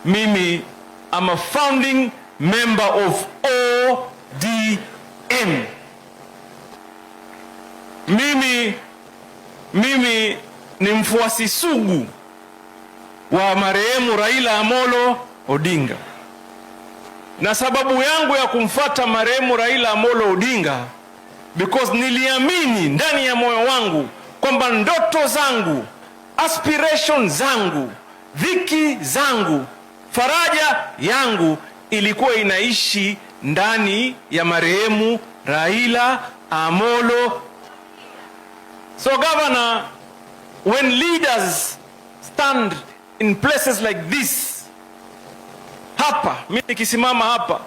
mimi am a founding member of ODM. Mimi ni mfuasi sugu wa marehemu Raila Amolo Odinga, na sababu yangu ya kumfuata marehemu Raila Amolo Odinga because niliamini ndani ya moyo wangu kwamba ndoto zangu, aspirations zangu, dhiki zangu, faraja yangu ilikuwa inaishi ndani ya marehemu Raila Amolo. So Governor, when leaders stand in places like this, hapa mimi nikisimama hapa,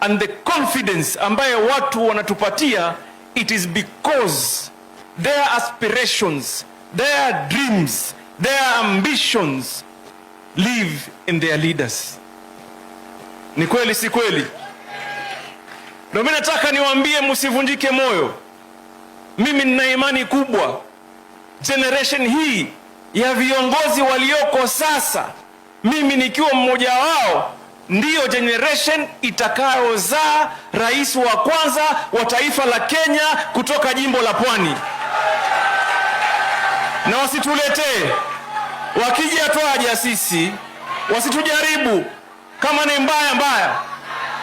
and the confidence ambayo watu wanatupatia, it is because their aspirations, their dreams, their ambitions live in their leaders. Ni kweli si kweli? Ndio mimi nataka niwaambie msivunjike moyo. Mimi nina imani kubwa generation hii ya viongozi walioko sasa, mimi nikiwa mmoja wao, ndiyo generation itakayozaa rais wa kwanza wa taifa la Kenya kutoka jimbo la Pwani. Na wasituletee, wakija twaja sisi, wasitujaribu. Kama ni mbaya,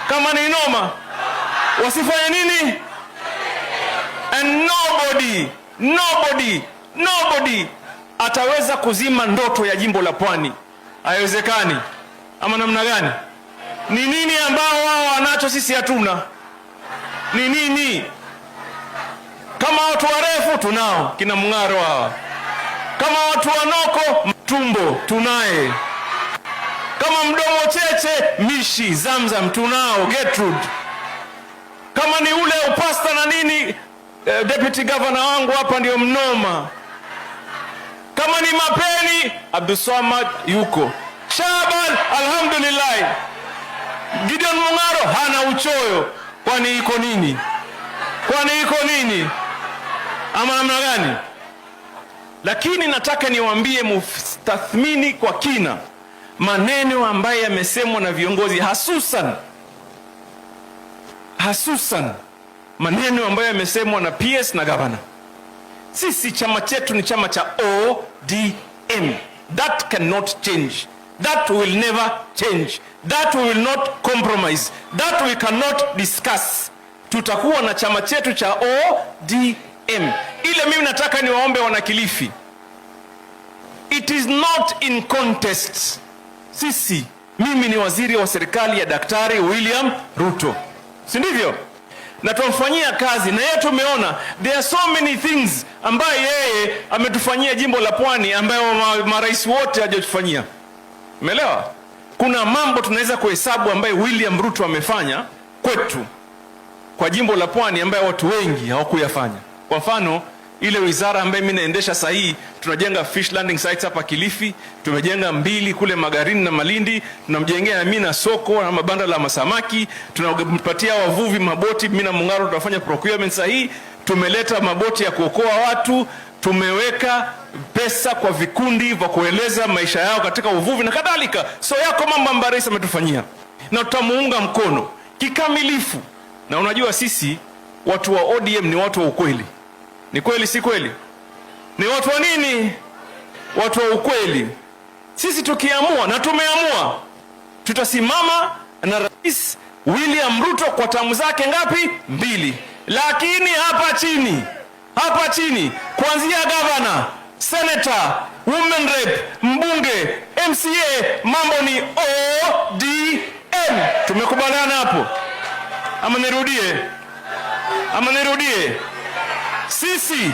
kama ni noma, wasifanye nini? And nobody ataweza kuzima ndoto ya jimbo la Pwani. Haiwezekani. Ama namna gani? Ni nini ambao wao wanacho sisi hatuna? Ni nini? Kama watu warefu tunao, kina Mng'aro hawa. Kama watu wanoko, Mtumbo tunaye. Kama mdomo cheche, Mishi, Zamzam tunao, Gertrude. Kama ni ule upasta na nini, deputy governor wangu hapa ndio mnoma. Kama ni mapeni, Abdulswamad yuko. Shaban, alhamdulillah. Gideon Mung'aro hana uchoyo. Kwani iko nini? Ama namna gani? Lakini nataka niwaambie mustathmini kwa kina maneno ambayo yamesemwa na viongozi, hasusan maneno ambayo yamesemwa na PS na governor. Sisi chama chetu ni chama cha ODM. That cannot change. That will never change. That we will not compromise. That we cannot discuss. Tutakuwa na chama chetu cha ODM. Ile mimi nataka niwaombe wana Kilifi, it is not in contest. Mimi ni waziri wa serikali ya Daktari William Ruto, si ndivyo? Na tumfanyia kazi, na yeye tumeona there are so many things ambaye yeye ametufanyia jimbo la Pwani ambayo marais wote hajatufanyia. Umeelewa? Kuna mambo tunaweza kuhesabu ambaye William Ruto amefanya kwetu kwa jimbo la Pwani ambayo watu wengi hawakuyafanya. Kwa mfano, ile wizara ambaye mimi naendesha sasa hii, tunajenga fish landing sites hapa Kilifi, tumejenga 2 kule Magarini na Malindi, tunamjengea mimi na soko na mabanda la masamaki, tunampatia wavuvi maboti. Mimi na Mung'aro tunafanya procurement sasa hii, tumeleta maboti ya kuokoa watu, tumeweka pesa kwa vikundi vya kueleza maisha yao katika uvuvi na kadhalika. So yako mambo ambayo rais ametufanyia na tutamuunga mkono kikamilifu. Na unajua sisi watu wa ODM ni watu wa ukweli. Ni kweli si kweli? Ni watu wa nini? Watu wa ukweli. Sisi tukiamua, na tumeamua, tutasimama na Rais William Ruto kwa tamu zake ngapi? 2. Lakini hapa chini kuanzia governor, senator, women rep, mbunge, MCA, mambo ni ODM. Tumekubaliana hapo? Ama nirudie? Sisi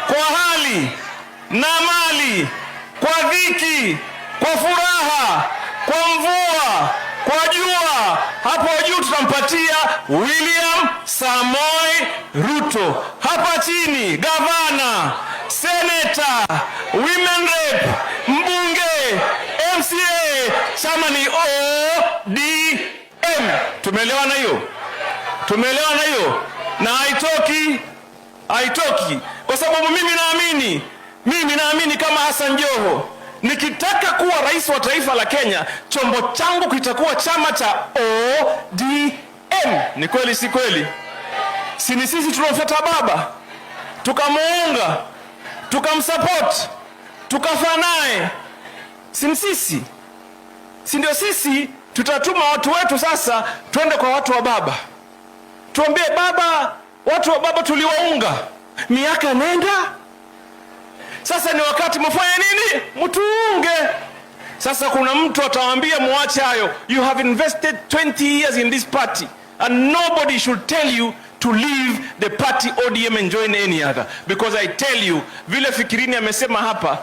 kwa hali na mali, kwa dhiki, kwa furaha, kwa mvua, kwa jua, hapo juu tutampatia William Samoei Ruto. Hapa chini gavana, senator, women rep, mbunge, MCA, chama ni ODM. Tumeelewana hiyo? Na haitoki kwa sababu mimi naamini kama Hassan Joho Nikitaka kuwa rais wa taifa la Kenya, chombo changu kitakuwa chama cha ODM. Ni kweli si kweli? Si ni sisi tuliomfuata baba, tukamuunga, tukamsupport, tukafaa naye? Si ni sisi? Si ndio sisi tutatuma watu wetu sasa twende kwa watu wa baba, tuambie baba, watu wa baba tuliwaunga miaka nenda, sasa ni wakati mfanye nini? Mtuunge. Sasa kuna mtu atawaambia muache hayo. You have invested 20 years in this party and nobody should tell you to leave the party ODM and join any other, because I tell you, vile Fikirini amesema hapa,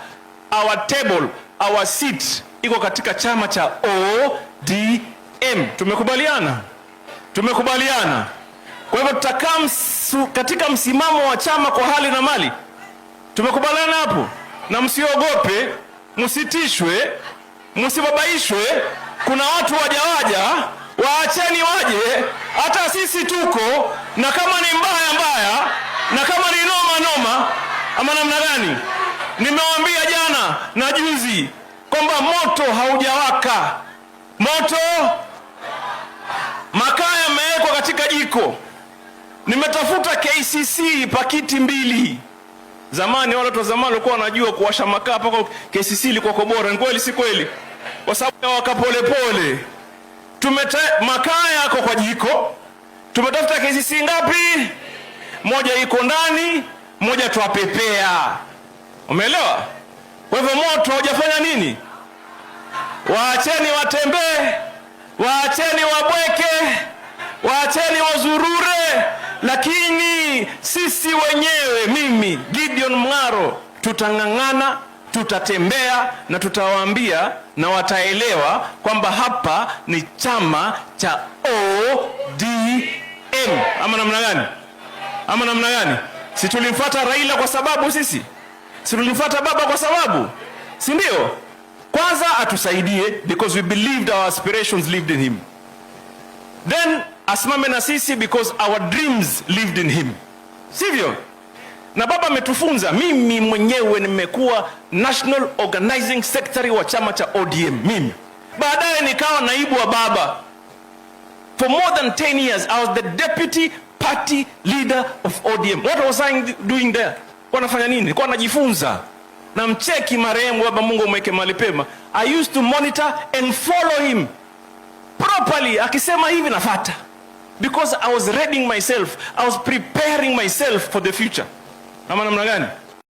our table, our seat iko katika chama cha ODM. Tumekubaliana? Tumekubaliana. Kwa hivyo tutakaa katika msimamo wa chama kwa hali na mali. Tumekubaliana hapo? Na msiogope, msitishwe, msibabaishwe. Kuna watu waja, waacheni waje, hata sisi tuko, na kama ni mbaya, na kama ni noma, ama namna gani? Nimewaambia jana na juzi kwamba moto haujawaka. Moto, makaa yamewekwa katika jiko. Nimetafuta KCC pakiti 2. Zamani wale watu wa zamani walikuwa wanajua kuwasha makaa paka KCC ilikuwa bora. Ni kweli si kweli? Kwa sababu waka pole. Makaa yako kwa jiko. Tumetafuta KCC ngapi? Moja iko ndani, moja tuwapepea. Umeelewa? Kwa hivyo moto haujafanya nini? Waacheni watembee, waacheni wabweke, waacheni wazurure, lakini sisi wenyewe, mimi Gideon Mung'aro, tutang'ang'ana, tutatembea na tutawaambia na wataelewa kwamba hapa ni chama cha ODM. Ama namna gani? Ama namna gani? Si tulimfuata Raila kwa sababu sisi? Si tulimfuata baba kwa sababu? Si ndio? Kwanza atusaidie because we believed our aspirations lived in him. Then asimame na sisi because our dreams lived in him. Sivyo? Na baba ametufunza. Mimi mwenyewe nimekuwa National Organizing Secretary wa chama cha ODM. Mimi. Baadaye nikawa naibu wa baba. For more than 10 years, I was the deputy party leader of ODM. What was I doing there? Wanafanya nini? Nilikuwa najifunza. Na mcheki marehemu baba, Mungu mweke mahali pema. I used to monitor and follow him properly. Akisema hivi nafuata. Because I was readying myself. I was preparing myself for the future. Ama namna gani?